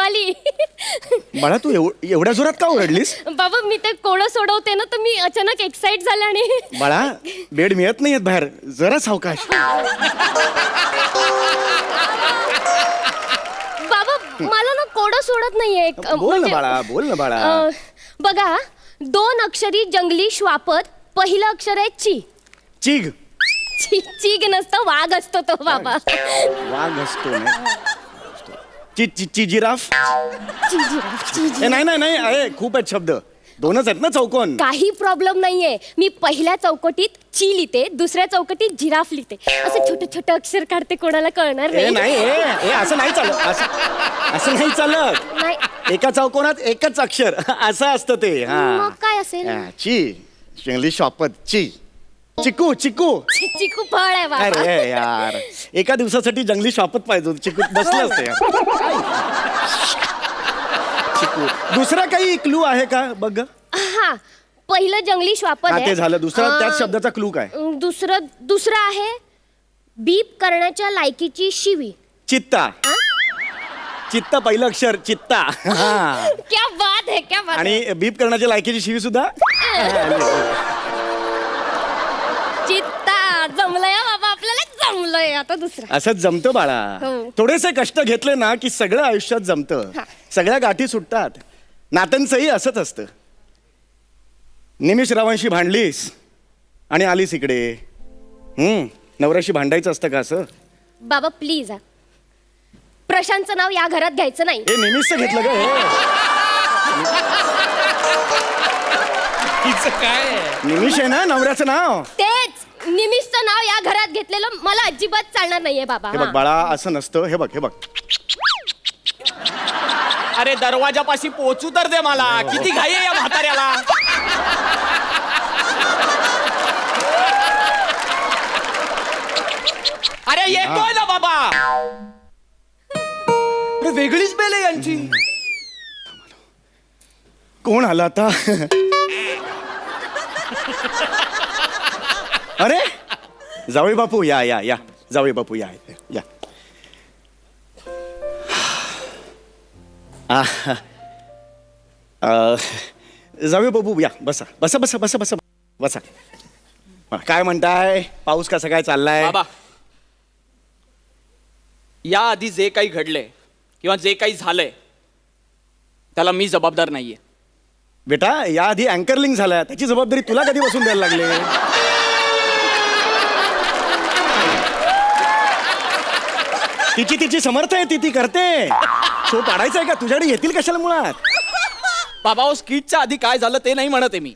शिवाली. बाळा तू एवढ्या जोरात का ओरडलीस? बाबा मी ते कोडं सोडवते ना, तर मी अचानक एक्साइट झाले आणि बाळा बेड मिळत नाहीयेत बाहेर, जरा सावकाश. बाबा मला ना कोडं सोडत नाहीये. बोल ना बाळा, बोल ना बाळा. बघा, 2 अक्षरी जंगली श्वापद, पहिलं अक्षर आहे ची. चिग. चीग नसतं, वाघ असतो तो बाबा. वाघ असतो ना. जिराफ. नाही नाही नाही आहे, खूप आहेत शब्द, 2च आहेत ना चौकोन. काही प्रॉब्लेम नाहीये. मी पहिल्या चौकटीत ची लिहिते, दुसऱ्या चौकटीत जिराफ लिहिते. असं छोटे छोटे अक्षर काढते, कोणाला कळणार ए नाही. नाही, असं नाही चालत, असं नाही चालत. नाही. एका चौकोनात एकच अक्षर असं असतं ते. मग काय असेल? ची, इंग्लिश शॉपत ची. चिकू. चिकू फळ आहे बाबा. अरे यार, एका दिवसासाठी जंगली शॉपत पाहिजे, चिकू बसलं असतं यार. चिकू. दुसरा काही क्लू आहे का बघ? हा, पहिलं जंगली श्वापद ते झालं. दुसरा त्याच शब्दाचा क्लू काय? दुसरं आहे बीप करण्याच्या लायकीची शिवी. चित्ता. चित्ता पहिलं अक्षर, चित्ता. क्या बात है, क्या बात. आणि बीप करण्याच्या लायकीची शिवी सुद्धा. चित्ता. जमलंय बाबा, आपल्याला जमलंय. आता दुसरा. असंच जमतं बाळा. हो. थोडेसे कष्ट घेतले ना की सगळं आयुष्यात जमतं. सगळ्या गाठी सुटतात. नात्यांचंही असंच असतं. निमिष रावांशी भांडलीस आणि आलीस इकडे. नवऱ्याशी भांडायचं असतं का असं? बाबा प्लीज, प्रशांतचं नाव या घरात घ्यायचं नाही. हे निमिषचं घेतलं ग हे. काय निमिष आहे ना नवऱ्याचं नाव. तेच, निमिषचं नाव या घरात घेतलेलं मला अजिबात चालणार नाहीये बाबा. हे बघ बाळा, असं नसतं. हे बघ. अरे दरवाजापाशी पोहोचू तर दे मला. किती घाई आहे या म्हाताऱ्याला. अरे येतोय ना बाबा. अरे वेगळीच बेल आहे यांची. कोण आला आता? अरे जावई बापू, या या या. जावई बापू या या. जावई बापू या, बसा बसा बसा बसा बसा बसा. काय म्हणताय? पाऊस कसा काय चाललाय? बाबा, या आधी जे काही घडलंय किंवा जे काही झालंय त्याला मी जबाबदार नाहीये. बेटा, याआधी अँकरलिंग झाला, त्याची जबाबदारी तुला कधी बसून द्यायला लागले? तिची समर्थ आहे, ती करते. शो पाडायचा आहे का? तुझ्याकडे येतील कशाला मुळात? बाबा, ओ स्किटच्या आधी काय झालं ते नाही म्हणत आहे मी.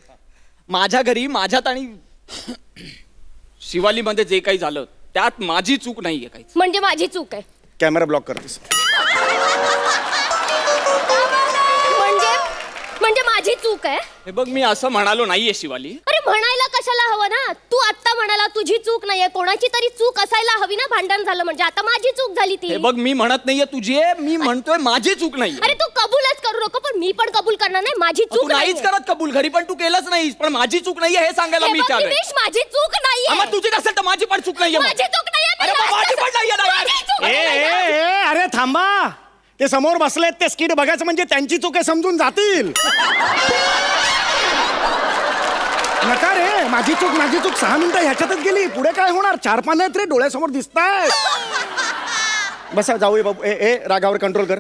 माझ्या घरी, माझ्यात आणि शिवालीमध्ये जे काही झालं त्यात माझी चूक नाहीये काहीच. म्हणजे माझी चूक आहे. कॅमेरा ब्लॉक करतेस. म्हणजे माझी चूक आहे. हे बघ, मी असं म्हणालो नाहीये शिवाली. अरे म्हणायला कशाला हवं ना? तू आत्ता म्हणाला तुझी चूक नाहीये, कोणाची तरी चूक असायला हवी ना. भांडण झालं म्हणजे आता माझी चूक झाली ती. हे बघ, मी म्हणत नाहीये तुझी आहे, मी म्हणतोय माझी चूक नाही. अरे तू कबूलच करू नको, पण मी पण कबूल करणार नाही माझी तू चूक नाहीच करत कबूल. घरी पण तू केलंच नाहीस, पण माझी चूक नाहीये हे सांगायला मी चाललोय. माझी चूक नाहीये. मग तुझी नसेल तर माझी पण चूक नाहीये. माझी चूक नाहीये. अरे मग माझी पण नाहीये ना यार. ए, अरे थांबा. ते समोर बसलेत, ते स्किट बघायचं म्हणजे त्यांची चूक आहे समजून जातील. नका रे, माझी चूक 6 मिनिटं ह्याच्यातच गेली. पुढे काय होणार? 4 पानं आहेत रे, डोळ्यासमोर दिसताय. बसा जाऊ बाबू. ए रागावर कंट्रोल कर.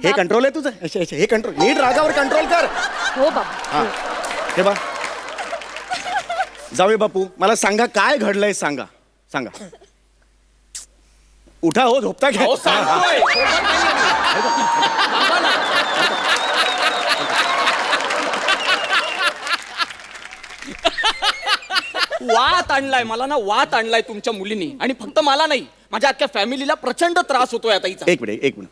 हे कंट्रोल आहे तुझं? हे कंट्रोल नीट, रागावर कंट्रोल कर. हो बाबा. हा, हे बा जाऊ बापू, मला सांगा काय घडलंय? सांगा. उठा हो, झोपता घ्या. अहो, सांगतोय. वात आणलाय मला ना, वात आणलाय तुमच्या मुलीने. आणि फक्त मला नाही, माझ्या अख्ख्या फॅमिलीला प्रचंड त्रास होतोय आता हिचा. एक मिनिट.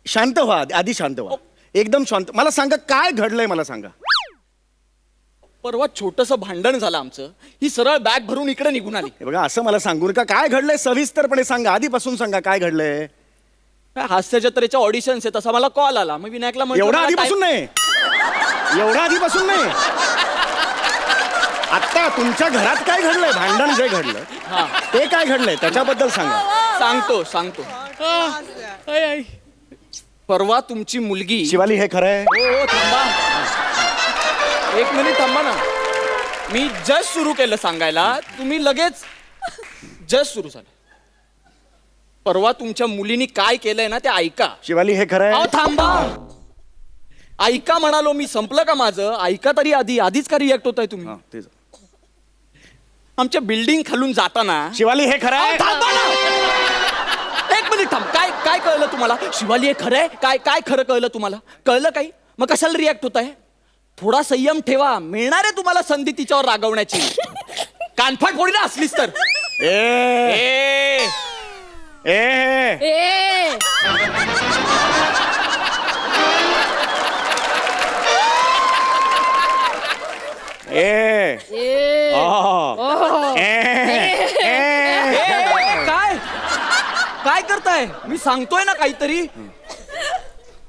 शांत व्हा, आधी शांत व्हा. एकदम शांत. मला सांगा काय घडलंय, मला सांगा. परवा छोटंसं भांडण झालं आमचं. ही सरळ बॅग भरून इकडे निघून आली. हे बघा, असं मला सांगू नका. काय घडलंय सविस्तरपणे सांगा, आधीपासून सांगा काय घडलंय. हास्य जत्रेच्या ऑडिशन्स आहेत, तसा मला कॉल आला. मग विनायकला म्हटलं, एवढा मला आधीपासून नाही. आता तुमच्या घरात काय घडलंय? भांडण जे घडलं ते काय घडलंय त्याच्याबद्दल सांगा. सांगतो. परवा तुमची मुलगी शिवाली हे खरं आहे? हो थांबा, एक मिनिट थांबा ना. मी जस्ट सुरू केलं सांगायला, तुम्ही लगेच जस्ट सुरू झालं. परवा तुमच्या मुलीनी काय केलंय ना ते ऐका. शिवाली हे खरं अहो आहे? थांबा, ऐका म्हणालो मी. संपलं का माझं? ऐका तरी आधीच का रिॲक्ट होताय तुम्ही? हा, तेच. आमच्या बिल्डिंग खालून जाताना शिवाली हे खरं आहे? थांबा ना. एक मिनिट थांब. काय काय कळलं तुम्हाला? शिवाली हे खरं आहे? काय काय खरं कळलं तुम्हाला? कळलं काही? मग कशाला रिॲक्ट होत आहे? थोडा संयम ठेवा, मिळणार आहे तुम्हाला संधी तिच्यावर रागवण्याची. कानफाट फोडी ना असलीस तर. ए ए ए ए ए आ. काय काय करताय? मी सांगतोय ना काहीतरी.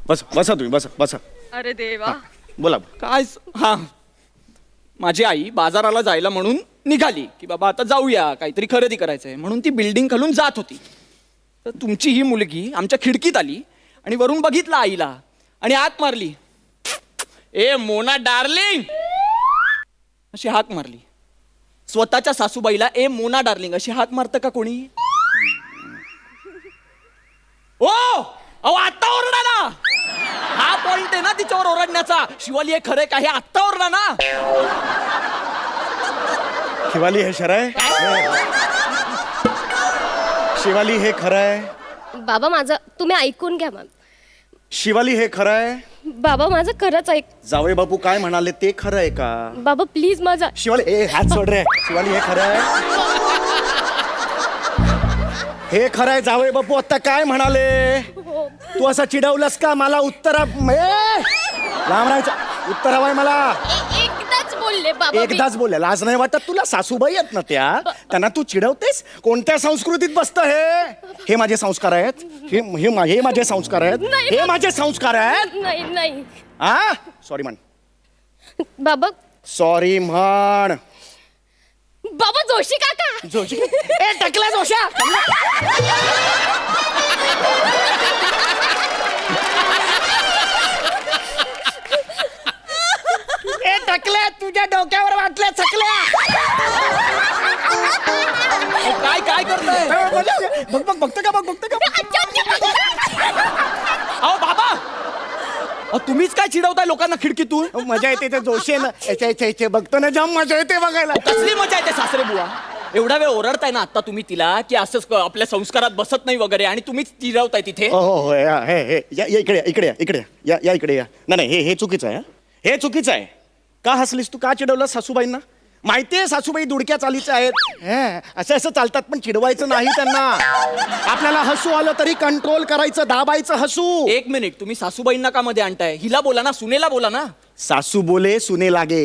बसा तुम्ही, बसा. अरे देवा. बोला. काय हा, माझी आई बाजाराला जायला म्हणून निघाली की बाबा आता जाऊया, काहीतरी खरेदी करायचंय म्हणून ती बिल्डिंग खालून जात होती. तर तुमची ही मुलगी आमच्या खिडकीत आली आणि वरून बघितलं आईला आणि हाक मारली. ए मोना डार्लिंग अशी हाक मारली. स्वतःच्या सासूबाईला ए मोना डार्लिंग अशी हाक मारतं का कोणी? ओ अहो आत्ता ओरडा ना. हा पॉइंट आहे ना तिच्यावर ओरडण्याचा. शिवाली हे खरं का हे आत्ता ओरडा ना. शिवाली हे खरं आहे? शिवाली हे खरं आहे? बाबा माझं तुम्ही ऐकून घ्या मग. शिवाली हे खरं आहे? बाबा माझं खरंच ऐक. जावई बापू काय म्हणाले ते खरं आहे का? बाबा प्लीज माझा. शिवाली ए हात सोड रे. शिवाली हे खरं आहे? हे खरं आहे? जावई बापू आता काय म्हणाले? तू असं चिडवलंस का मला? उत्तर लांब राहायचं. उत्तर हवंय मला. एकदाच बोलले बाबा. एकदाच बोलले. लाज नाही वाटत तुला? सासूबाई आहेत ना त्या, त्यांना तू चिडवतेस? कोणत्या संस्कृतीत बसतं हे? हे माझे संस्कार आहेत. हे माझे संस्कार आहेत. नाही, हे माझे संस्कार आहेत. नाही हा सॉरी म्हण. बाबा. सॉरी म्हण. बाबा जोशी काका. जोशी ए टकला जोशा. ए टकल्या तुझ्या डोक्यावर वाटल्या चकल्या. काय काय करताय? बघतो का अहो बाबा, तुम्हीच काय चिडवताय लोकांना खिडकीतून? मजा येते ते जोशी आहे ना. याच्या बघतो ना जाम मजा येते बघायला. कसली मजा येते सासरे बुवा? एवढा वेळ ओरडताय ना आता तुम्ही तिला की असंच आपल्या संस्कारात बसत नाही वगैरे आणि तुम्हीच चिडवताय तिथे. हो हे या इकडे या. नाही हे चुकीचं आहे. हे चुकीचं आहे. का हसलीस तू? का चिडवलं सासूबाईंना? माहितीये सासूबाई दुडक्या चालीच्या आहेत. असं चालतात पण चिडवायचं नाही त्यांना. आपल्याला हसू आलं तरी कंट्रोल करायचं, दाबायचं हसू. एक मिनिट, तुम्ही सासूबाईंना का मध्ये आणताय? हिला बोला ना, सुनेला बोला ना. सासू बोले सुने लागे.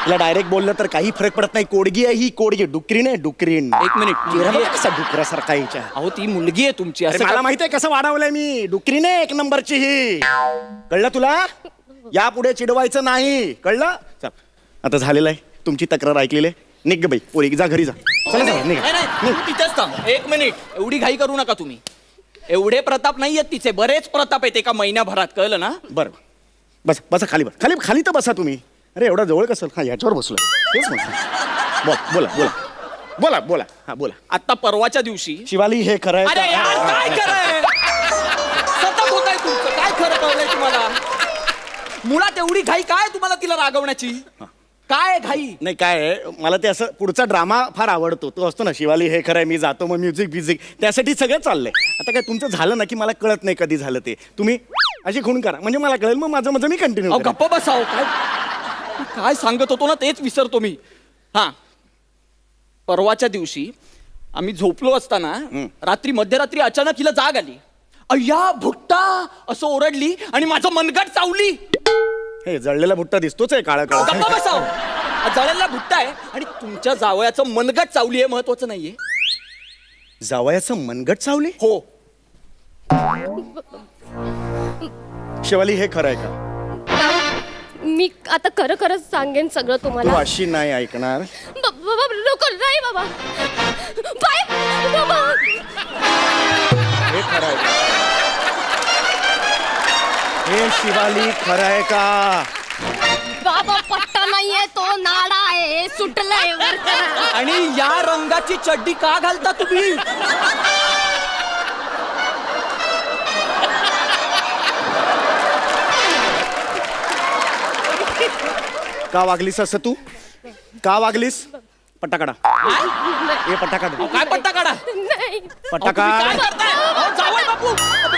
तिला डायरेक्ट बोललं तर काही फरक पडत नाही. कोडगी आहे ही, कोडगी. डुकरीन आहे डुकरीन. एक मिनिट, चेहरा बघ कसा डुकरासारखा हिच्या. अहो ती मुलगी आहे तुमची. अरे असं मला का- माहितीये कसं वाढवलंय मी. डुकरीने एक नंबरची ही. कळलं तुला? यापुढे चिडवायचं नाही. कळलं? चल आता झालेलं आहे. तुमची तक्रार ऐकलेली आहे. निघ ग बाई पोरी, जा घरी जा. चला नाही, निघ. नाही, तू तिथेच थांब. एक मिनिट, एवढी घाई करू नका तुम्ही. एवढे प्रताप नाही आहेत तिचे, बरेच प्रताप आहेत एका महिन्याभरात. कळलं ना? बरं बसा खाली. खाली तर बसा तुम्ही. अरे एवढा जवळ कसं? हा याच्यावर बसलो. तेच म्हटलं. बोला. हा बोला. आता परवाच्या दिवशी. शिवाली हे खरं आहे अरे यार का? काय खरंय? सतत होत आहे तुमचं. काय खरं कळलंय तुम्हाला? मुळात एवढी घाई काय तुम्हाला तिला रागवण्याची? काय घाई? नाही काय आहे, मला ते असं पुढचा ड्रामा फार आवडतो. तो असतो ना शिवाली हे खरं आहे, मी जातो, मग म्युझिक त्यासाठी सगळं चाललंय. आता काय तुमचं झालं ना की मला कळत नाही कधी झालं ते. तुम्ही अशी खूण करा म्हणजे मला कळेल, मग माझं मी कंटिन्यू. अहो गप्प बसाव. काय सांगत होतो ना तेच विसरतो मी. हा, परवाच्या दिवशी आम्ही झोपलो असताना रात्री मध्यरात्री अचानक हिला जाग आली. अय्या भुट्टा असं ओरडली आणि माझं मनगट चावली. हे जळलेला भुट्टा दिसतोच आहे काळा काळा. गप्पा बसाव. जळलेला भुट्टा आहे आणि तुमच्या जावयाचं मनगट चावली आहे. महत्वाचं नाहीये. जावयाचं मनगट चावली? हो. शिवाली हे खरं आहे का? मी आता खरंच सांगेन सगळं तू तुम्हाला. अशी नाही ऐकणार. बाबा नको. नाही बाबा. बाय बाबा. हे खरं आहे. हे शिवाली खरं आहे का? बाबा पट्टा नाहीये, तो नाडा आहे, सुटलंय वर करा. आणि या रंगाची चड्डी का घालता तुम्ही? का वागलीस असं तू? का वागलीस? पट्टा काढा. ए पट्टा काढ. काय पट्टा काढा? नाही. पट्टा काय काढ. करताय? अहो, जावई बापू,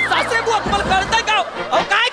सासरे बुवा, तुम्हाला कळतंय का? अहो, काय